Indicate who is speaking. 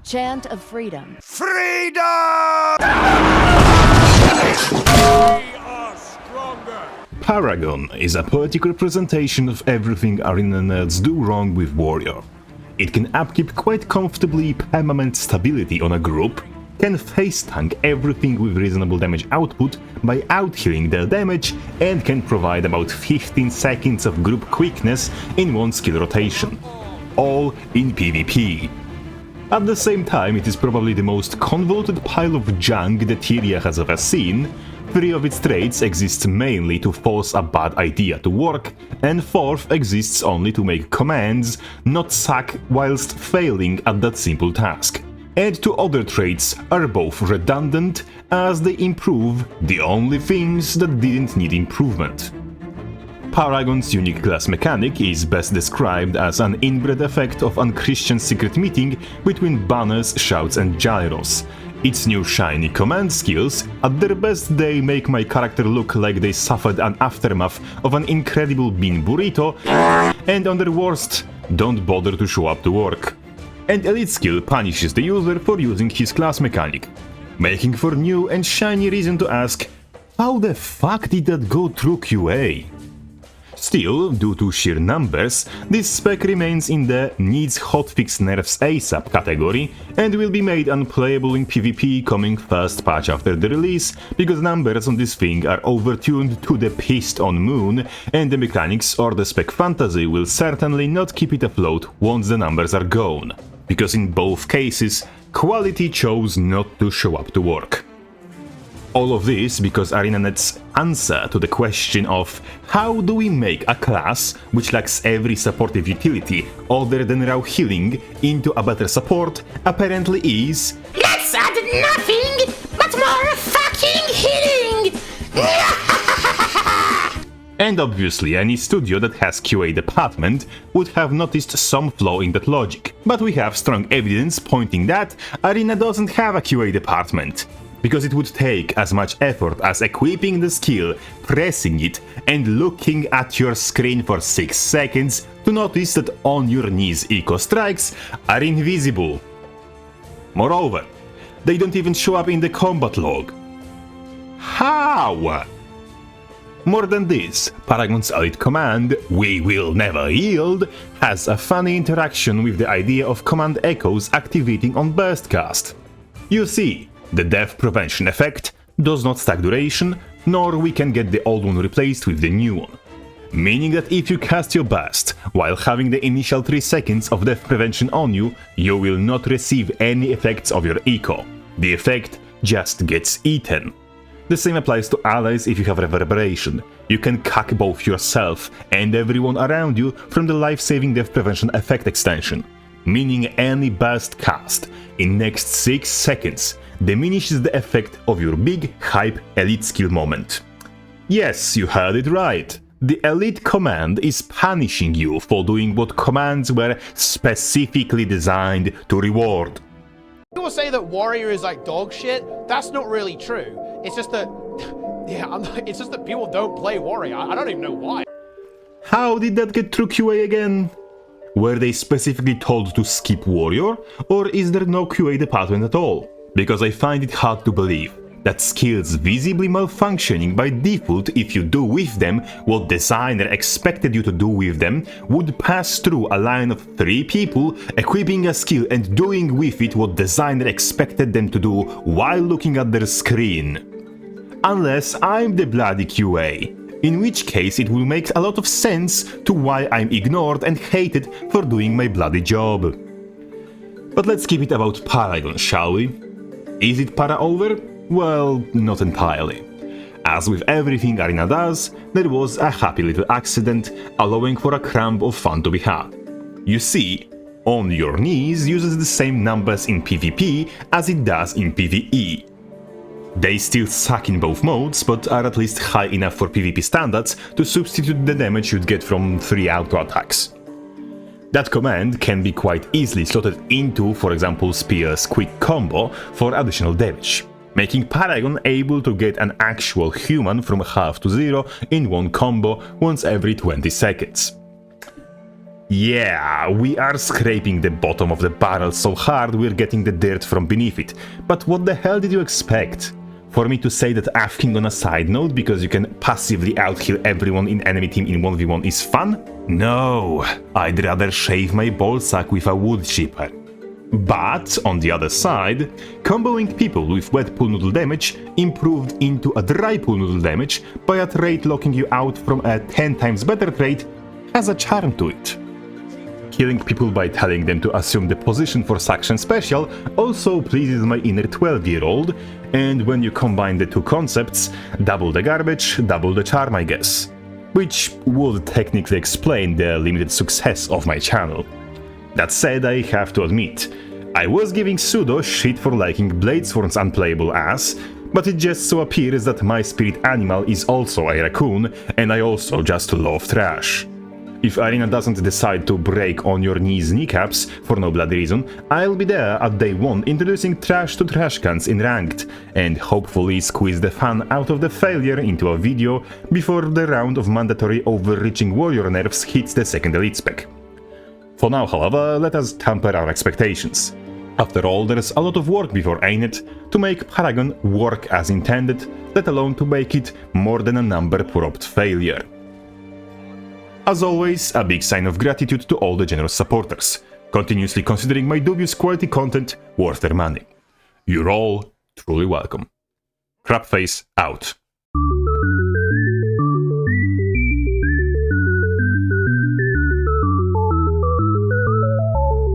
Speaker 1: Chant of freedom.
Speaker 2: Freedom!
Speaker 3: Paragon is a poetic representation of everything arena nerds do wrong with Warrior. It can upkeep quite comfortably permanent stability on a group, can face tank everything with reasonable damage output by out-healing their damage, and can provide about 15 seconds of group quickness in one skill rotation. All in PvP. At the same time, it is probably the most convoluted pile of junk that Tyria has ever seen. 3 of its traits exist mainly to force a bad idea to work, and 4th exists only to make commands, not suck whilst failing at that simple task. And 2 other traits are both redundant, as they improve the only things that didn't need improvement. Paragon's unique class mechanic is best described as an inbred effect of unchristian secret meeting between banners, shouts and gyros. Its new shiny command skills, at their best they make my character look like they suffered an aftermath of an incredible bean burrito, and on their worst, don't bother to show up to work. And elite skill punishes the user for using his class mechanic, making for new and shiny reason to ask, how the fuck did that go through QA? Still, due to sheer numbers, this spec remains in the needs hotfix nerfs ASAP category and will be made unplayable in PvP coming first patch after the release, because numbers on this thing are overtuned to the pissed on moon, and the mechanics or the spec fantasy will certainly not keep it afloat once the numbers are gone, because in both cases, quality chose not to show up to work. All of this because ArenaNet's answer to the question of how do we make a class which lacks every supportive utility other than raw healing into a better support apparently is
Speaker 4: let's add nothing but more fucking healing!
Speaker 3: And obviously any studio that has QA department would have noticed some flaw in that logic. But we have strong evidence pointing that Arena doesn't have a QA department. Because it would take as much effort as equipping the skill, pressing it, and looking at your screen for 6 seconds to notice that on your knees eco strikes are invisible. Moreover, they don't even show up in the combat log. How? More than this, Paragon's elite command, "We will never yield," has a funny interaction with the idea of command echoes activating on burst cast. You see, the death prevention effect does not stack duration, nor we can get the old one replaced with the new one. Meaning that if you cast your burst while having the initial 3 seconds of death prevention on you, you will not receive any effects of your eco. The effect just gets eaten. The same applies to allies if you have reverberation. You can cuck both yourself and everyone around you from the life-saving death prevention effect extension. Meaning any burst cast in next 6 seconds diminishes the effect of your big hype elite skill moment. Yes, you heard it right. The elite command is punishing you for doing what commands were specifically designed to reward.
Speaker 5: People say that Warrior is like dog shit. That's not really true. It's just that, it's just that people don't play Warrior. I don't even know why.
Speaker 3: How did that get through QA again? Were they specifically told to skip Warrior, or is there no QA department at all? Because I find it hard to believe that skills visibly malfunctioning by default if you do with them what designer expected you to do with them would pass through a line of 3 people equipping a skill and doing with it what designer expected them to do while looking at their screen. Unless I'm the bloody QA, in which case it will make a lot of sense to why I'm ignored and hated for doing my bloody job. But let's keep it about Paragon, shall we? Is it para over? Well, not entirely. As with everything Arena does, there was a happy little accident, allowing for a crumb of fun to be had. You see, On Your Knees uses the same numbers in PvP as it does in PvE. They still suck in both modes, but are at least high enough for PvP standards to substitute the damage you'd get from 3 auto attacks. That command can be quite easily slotted into, for example, Spear's quick combo for additional damage, making Paragon able to get an actual human from half to 0 in one combo once every 20 seconds. Yeah, we are scraping the bottom of the barrel so hard we're getting the dirt from beneath it, but what the hell did you expect? For me to say that AFKing on a side note because you can passively out-heal everyone in enemy team in 1v1 is fun? No, I'd rather shave my ballsack with a wood chipper. But, on the other side, comboing people with wet pool noodle damage improved into a dry pool noodle damage by a trait locking you out from a 10 times better trait has a charm to it. Killing people by telling them to assume the position for suction special also pleases my inner 12-year-old, and when you combine the two concepts, double the garbage, double the charm, I guess. Which would technically explain the limited success of my channel. That said, I have to admit, I was giving Pseudo shit for liking Bladesworn's unplayable ass, but it just so appears that my spirit animal is also a raccoon, and I also just love trash. If Arena doesn't decide to break on your kneecaps for no bloody reason, I'll be there at day 1 introducing trash to trash cans in ranked, and hopefully squeeze the fun out of the failure into a video before the round of mandatory overreaching warrior nerfs hits the second elite spec. For now, however, let us temper our expectations. After all, there's a lot of work before Ain't It to make Paragon work as intended, let alone to make it more than a number-propped failure. As always, a big sign of gratitude to all the generous supporters, continuously considering my dubious quality content worth their money. You're all truly welcome. Crabface out.